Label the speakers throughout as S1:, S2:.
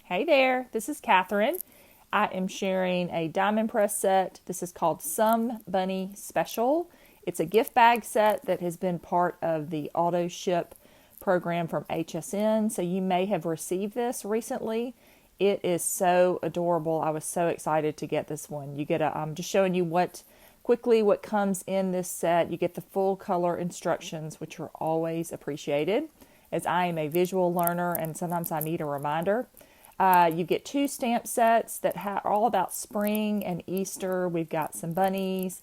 S1: Hey there, this is Katherine. I am sharing a diamond press set. This is called Some Bunny Special. It's a gift bag set that has been part of the Autoship program from HSN, so you may have received this recently. It is so adorable. I was so excited to get this one. You get just showing you what comes in this set. You get the full color instructions, which are always appreciated, as I am a visual learner and sometimes I need a reminder. You get 2 stamp sets that are all about spring and Easter. We've got some bunnies,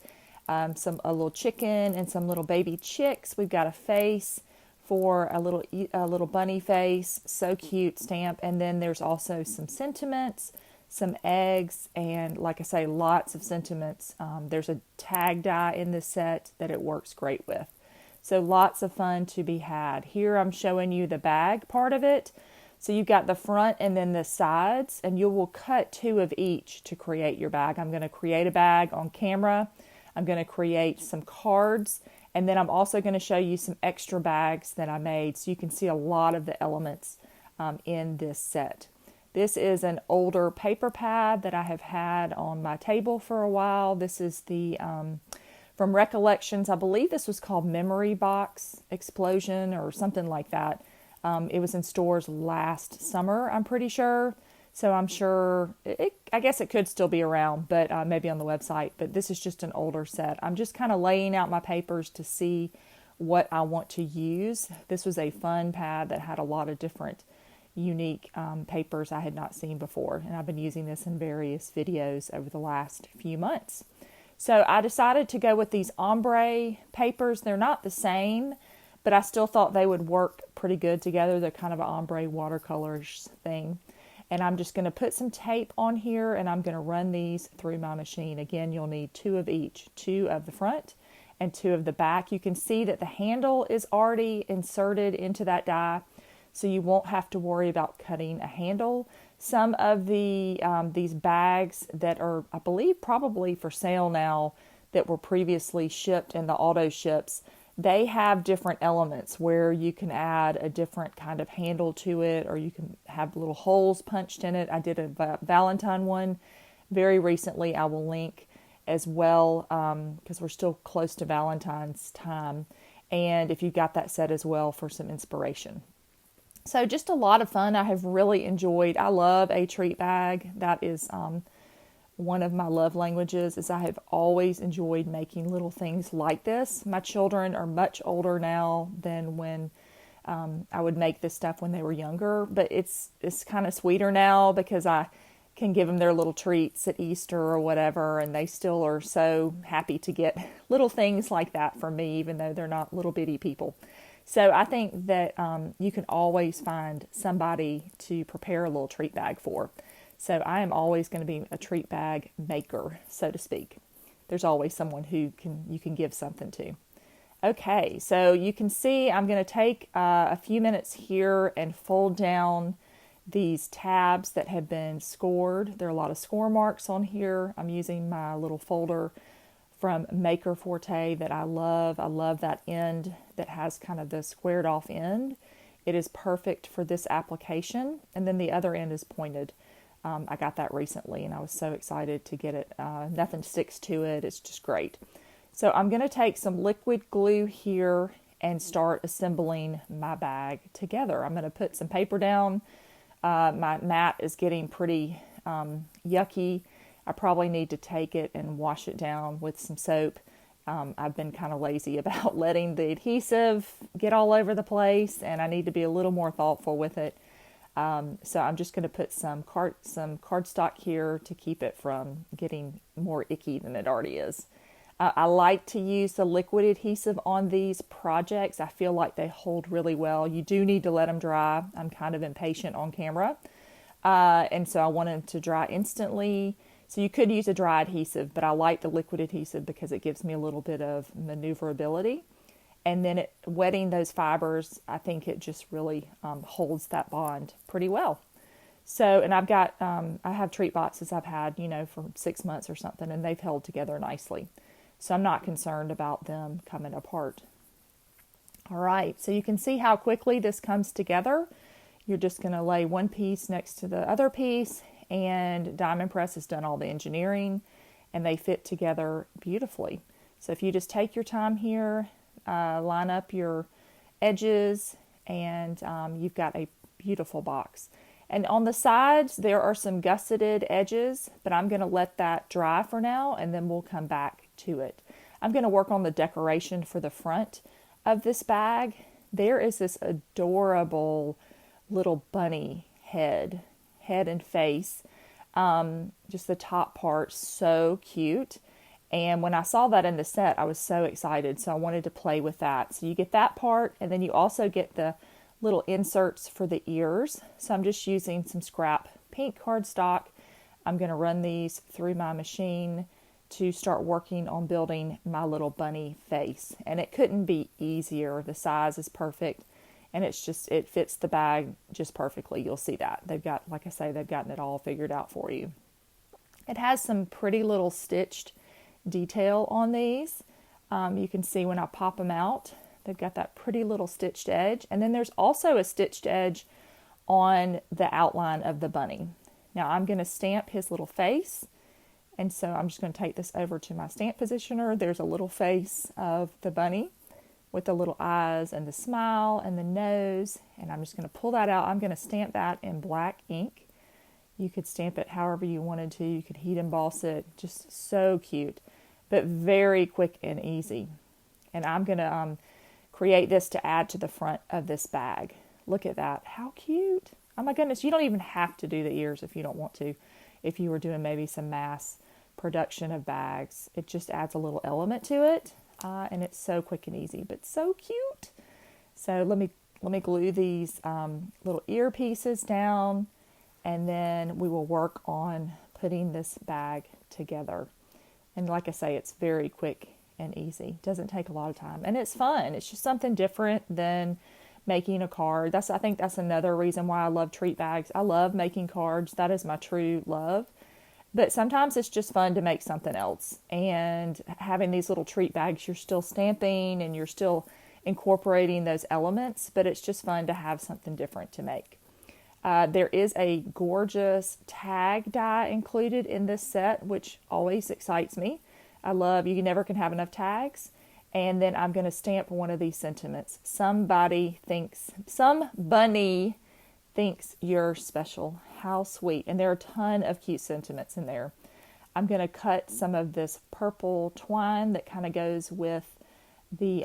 S1: a little chicken, and some little baby chicks. We've got a face for a little bunny face, so cute stamp. And then there's also some sentiments, some eggs, and like I say, lots of sentiments. There's a tag die in this set that it works great with. So lots of fun to be had. Here I'm showing you the bag part of it. So you've got the front and then the sides, and you will cut 2 of each to create your bag. I'm going to create a bag on camera. I'm going to create some cards, and then I'm also going to show you some extra bags that I made so you can see a lot of the elements in this set. This is an older paper pad that I have had on my table for a while. This is the from Recollections. I believe this was called Memory Box Explosion or something like that. It was in stores last summer, I'm pretty sure. So I'm sure, I guess it could still be around, but maybe on the website. But this is just an older set. I'm just kind of laying out my papers to see what I want to use. This was a fun pad that had a lot of different unique papers I had not seen before. And I've been using this in various videos over the last few months. So I decided to go with these ombre papers. They're not the same, but I still thought they would work pretty good together. They're kind of an ombre watercolors thing. And I'm just going to put some tape on here and I'm going to run these through my machine. Again, you'll need 2 of each, 2 of the front and 2 of the back. You can see that the handle is already inserted into that die, so you won't have to worry about cutting a handle. Some of the these bags that are, I believe, probably for sale now that were previously shipped in the auto ships, they have different elements where you can add a different kind of handle to it, or you can have little holes punched in it. I did a Valentine one very recently. I will link as well because we're still close to Valentine's time. And if you got that set as well for some inspiration. So just a lot of fun. I have really enjoyed. I love a treat bag. That is one of my love languages. Is I have always enjoyed making little things like this. My children are much older now than when I would make this stuff when they were younger, but it's kind of sweeter now because I can give them their little treats at Easter or whatever, and they still are so happy to get little things like that from me, even though they're not little bitty people. So I think that you can always find somebody to prepare a little treat bag for. So I am always going to be a treat bag maker, so to speak. There's always someone who you can give something to. Okay, so you can see I'm going to take a few minutes here and fold down these tabs that have been scored. There are a lot of score marks on here. I'm using my little folder from Maker Forte that I love. I love that end that has kind of the squared off end. It is perfect for this application. And then the other end is pointed. I got that recently and I was so excited to get it. Nothing sticks to it. It's just great. So I'm going to take some liquid glue here and start assembling my bag together. I'm going to put some paper down. My mat is getting pretty yucky. I probably need to take it and wash it down with some soap. I've been kind of lazy about letting the adhesive get all over the place, and I need to be a little more thoughtful with it. So I'm just going to put some cardstock here to keep it from getting more icky than it already is. I like to use the liquid adhesive on these projects. I feel like they hold really well. You do need to let them dry. I'm kind of impatient on camera. And so I want them to dry instantly. So you could use a dry adhesive, but I like the liquid adhesive because it gives me a little bit of maneuverability. And then wetting those fibers, I think it just really holds that bond pretty well. So, and I've got, I have treat boxes I've had, for 6 months or something, and they've held together nicely. So I'm not concerned about them coming apart. All right, so you can see how quickly this comes together. You're just going to lay one piece next to the other piece, and Diamond Press has done all the engineering, and they fit together beautifully. So if you just take your time here, line up your edges, and you've got a beautiful box. And on the sides, there are some gusseted edges, but I'm going to let that dry for now, and then we'll come back to it. I'm going to work on the decoration for the front of this bag. There is this adorable little bunny head and face. Just the top part, so cute. And when I saw that in the set, I was so excited. So I wanted to play with that. So you get that part, and then you also get the little inserts for the ears. So I'm just using some scrap pink cardstock. I'm going to run these through my machine to start working on building my little bunny face. And it couldn't be easier. The size is perfect, and it fits the bag just perfectly. You'll see that. They've got, like I say, they've gotten it all figured out for you. It has some pretty little stitched detail on these. You can see when I pop them out, they've got that pretty little stitched edge. And then there's also a stitched edge on the outline of the bunny. Now I'm going to stamp his little face. And so I'm just going to take this over to my stamp positioner. There's a little face of the bunny with the little eyes and the smile and the nose. And I'm just going to pull that out. I'm going to stamp that in black ink. You could stamp it however you wanted to. You could heat emboss it. Just so cute, but very quick and easy. And I'm going to create this to add to the front of this bag. Look at that. How cute. Oh my goodness. You don't even have to do the ears if you don't want to. If you were doing maybe some mass production of bags, it just adds a little element to it. And it's so quick and easy, but so cute. So let me glue these little ear pieces down, and then we will work on putting this bag together. And like I say, it's very quick and easy. Doesn't take a lot of time, and it's fun. It's just something different than making a card. I think that's another reason why I love treat bags. I love making cards. That is my true love. But sometimes it's just fun to make something else. And having these little treat bags, you're still stamping and you're still incorporating those elements, but it's just fun to have something different to make. There is a gorgeous tag die included in this set, which always excites me. I love, you never can have enough tags. And then I'm going to stamp one of these sentiments. Some bunny thinks you're special. How sweet. And there are a ton of cute sentiments in there. I'm going to cut some of this purple twine that kind of goes with the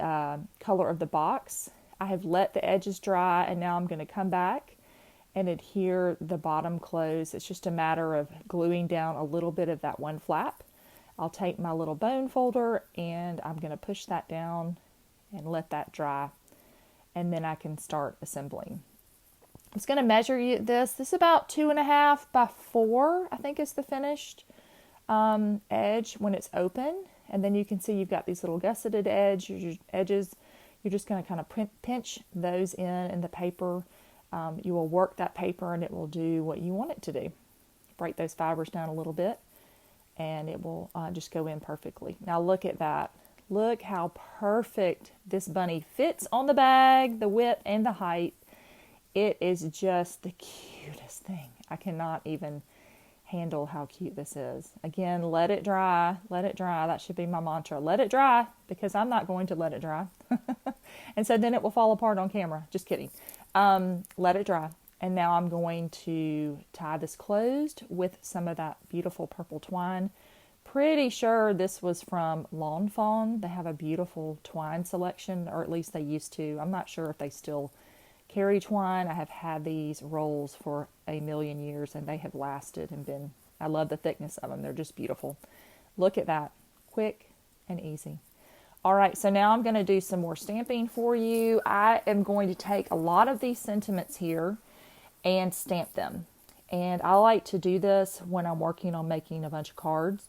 S1: color of the box. I have let the edges dry, and now I'm going to come back and adhere the bottom close. It's just a matter of gluing down a little bit of that one flap. I'll take my little bone folder and I'm going to push that down and let that dry, and then I can start assembling. I was going to measure this. This is about 2.5 by 4, I think is the finished edge when it's open. And then you can see you've got these little gusseted edges. You're just going to kind of pinch those in the paper. You will work that paper and it will do what you want it to do. Break those fibers down a little bit and it will just go in perfectly. Now look at that. Look how perfect this bunny fits on the bag, the width and the height. It is just the cutest thing. I cannot even handle how cute this is. Again, let it dry. Let it dry. That should be my mantra. Let it dry, because I'm not going to let it dry. And so then it will fall apart on camera. Just kidding. Let it dry. And now I'm going to tie this closed with some of that beautiful purple twine. Pretty sure this was from Lawn Fawn. They have a beautiful twine selection, or at least they used to. I'm not sure if they still carry twine. I have had these rolls for a million years and they have lasted and been, I love the thickness of them. They're just beautiful. Look at that. Quick and easy. All right, so now I'm going to do some more stamping for you. I am going to take a lot of these sentiments here and stamp them. And I like to do this when I'm working on making a bunch of cards.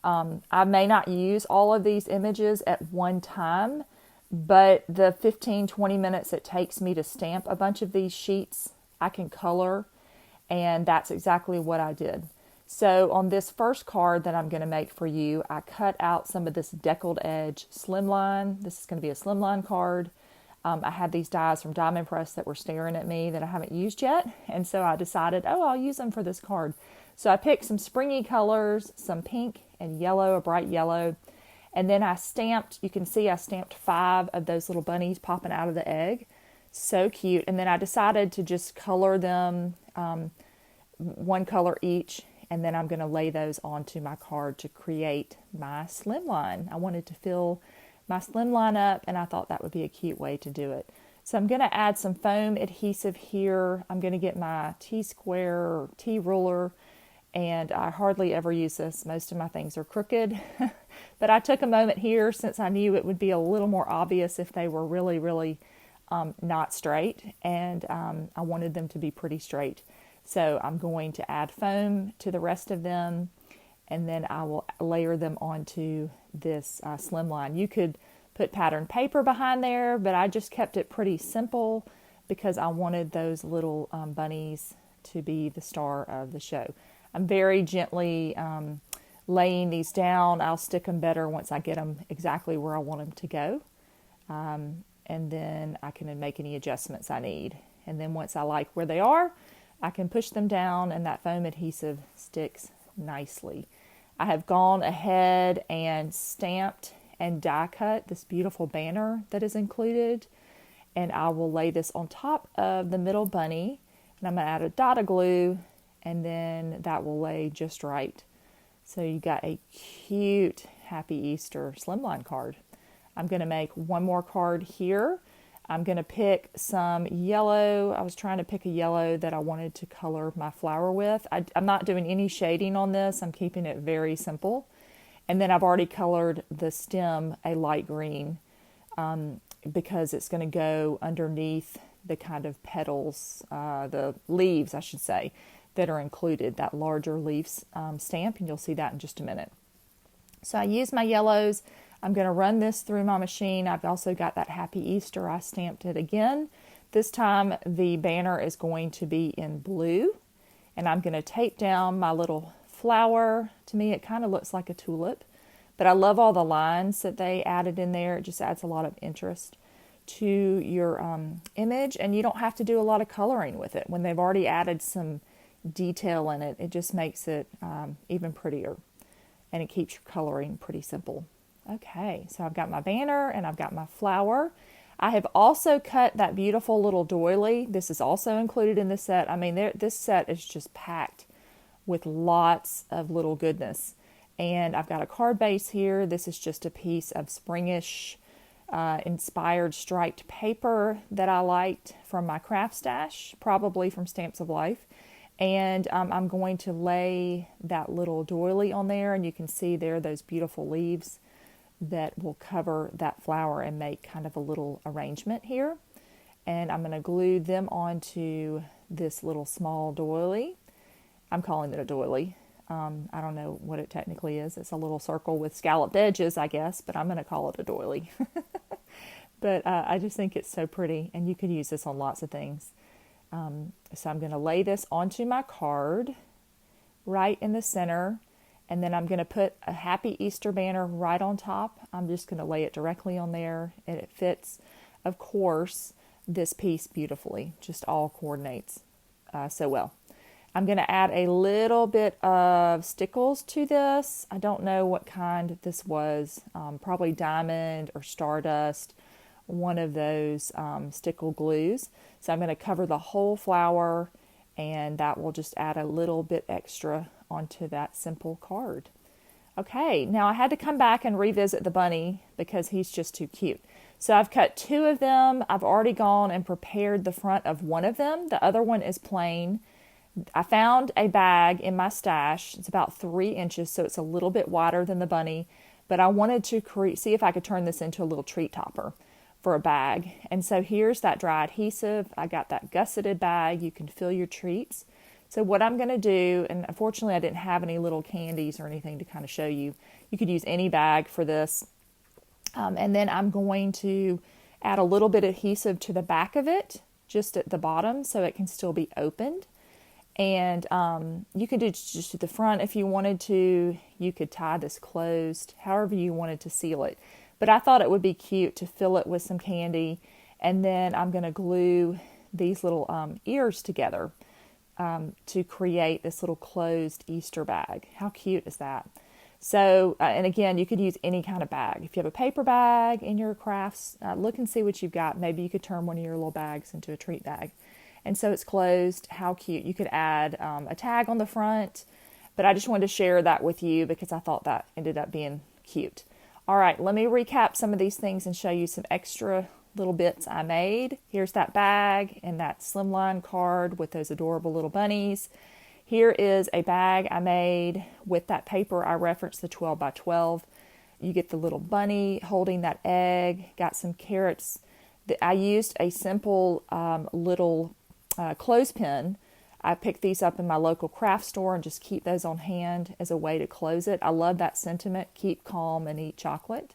S1: I may not use all of these images at one time, but the 15-20 minutes it takes me to stamp a bunch of these sheets, I can color, and that's exactly what I did. So on this first card that I'm going to make for you, I cut out some of this deckled edge slimline. This is going to be a slimline card. I had these dies from Diamond Press that were staring at me that I haven't used yet. And so I decided, oh, I'll use them for this card. So I picked some springy colors, some pink and yellow, a bright yellow. And then I stamped, you can see I stamped 5 of those little bunnies popping out of the egg. So cute. And then I decided to just color them one color each. And then I'm going to lay those onto my card to create my slimline. I wanted to fill my slimline up, and I thought that would be a cute way to do it. So I'm going to add some foam adhesive here. I'm going to get my T-square or T-ruler, and I hardly ever use this. Most of my things are crooked. But I took a moment here since I knew it would be a little more obvious if they were really, really not straight, and I wanted them to be pretty straight. So I'm going to add foam to the rest of them, and then I will layer them onto this slimline. You could put patterned paper behind there, but I just kept it pretty simple because I wanted those little bunnies to be the star of the show. I'm very gently laying these down. I'll stick them better once I get them exactly where I want them to go. And then I can make any adjustments I need. And then once I like where they are, I can push them down and that foam adhesive sticks nicely. I have gone ahead and stamped and die cut this beautiful banner that is included. And I will lay this on top of the middle bunny. And I'm going to add a dot of glue, and then that will lay just right. So you got a cute Happy Easter slimline card. I'm going to make one more card here. I'm going to pick some yellow. I was trying to pick a yellow that I wanted to color my flower with. I'm not doing any shading on this. I'm keeping it very simple. And then I've already colored the stem a light green because it's going to go underneath the kind of petals, the leaves, I should say, that are included, that larger leaves stamp, and you'll see that in just a minute. So I use my yellows. I'm going to run this through my machine. I've also got that Happy Easter. I stamped it again. This time the banner is going to be in blue, and I'm going to tape down my little flower. To me, it kind of looks like a tulip, but I love all the lines that they added in there. It just adds a lot of interest to your image, and you don't have to do a lot of coloring with it. When they've already added some detail in it, it just makes it even prettier, and it keeps your coloring pretty simple. Okay, so I've got my banner and I've got my flower. I have also cut that beautiful little doily. This is also included in the set. I mean, this set is just packed with lots of little goodness. And I've got a card base here. This is just a piece of springish inspired striped paper that I liked from my craft stash, probably from Stamps of Life. And I'm going to lay that little doily on there, and you can see there those beautiful leaves that will cover that flower and make kind of a little arrangement here. And I'm going to glue them onto this little small doily. I'm calling it a doily. I don't know what it technically is. It's a little circle with scalloped edges, I guess, but I'm going to call it a doily. But I just think it's so pretty, and you could use this on lots of things. So I'm going to lay this onto my card right in the center, and then I'm going to put a Happy Easter banner right on top. I'm just going to lay it directly on there, and it fits, of course, this piece beautifully. Just all coordinates so well. I'm going to add a little bit of stickles to this. I don't know what kind this was, probably diamond or stardust, one of those stickle glues. So I'm going to cover the whole flower, and that will just add a little bit extra onto that simple card. Okay, now I had to come back and revisit the bunny because he's just too cute. So I've cut 2 of them. I've already gone and prepared the front of one of them. The other one is plain. I found a bag in my stash. It's about 3 inches, so it's a little bit wider than the bunny. But I wanted to see if I could turn this into a little treat topper for a bag. And so here's that dry adhesive. I got that gusseted bag. You can fill your treats. So what I'm going to do, and unfortunately I didn't have any little candies or anything to kind of show you. You could use any bag for this. And then I'm going to add a little bit of adhesive to the back of it, just at the bottom, so it can still be opened. And you could do just at the front if you wanted to. You could tie this closed, however you wanted to seal it. But I thought it would be cute to fill it with some candy And then I'm going to glue these little ears together to create this little closed Easter bag. How cute is that? So, and again, you could use any kind of bag. If you have a paper bag in your crafts, look and see what you've got. Maybe you could turn one of your little bags into a treat bag. And so it's closed. How cute. You could add a tag on the front, but I just wanted to share that with you because I thought that ended up being cute. All right, let me recap some of these things and show you some extra little bits I made. Here's that bag and that slimline card with those adorable little bunnies. Here is a bag I made with that paper I referenced, the 12 by 12. You get the little bunny holding that egg, got some carrots. I used a simple little clothespin. I picked these up in my local craft store and just keep those on hand as a way to close it. I love that sentiment, keep calm and eat chocolate.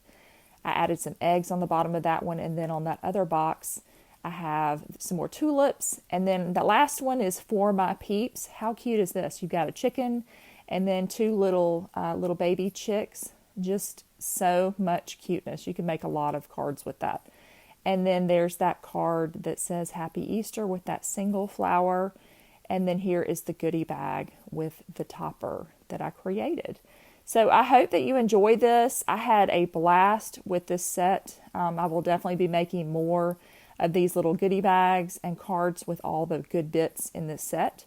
S1: I added some eggs on the bottom of that one, and then on that other box, I have some more tulips, and then the last one is for my peeps. How cute is this? You've got a chicken and then two little baby chicks. Just so much cuteness. You can make a lot of cards with that. And then there's that card that says Happy Easter with that single flower. And then here is the goodie bag with the topper that I created. So I hope that you enjoy this. I had a blast with this set. I will definitely be making more of these little goodie bags and cards with all the good bits in this set.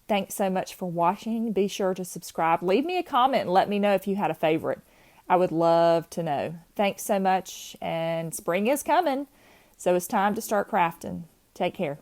S1: Thanks so much for watching. Be sure to subscribe. Leave me a comment and let me know if you had a favorite. I would love to know. Thanks so much, and spring is coming, so it's time to start crafting. Take care.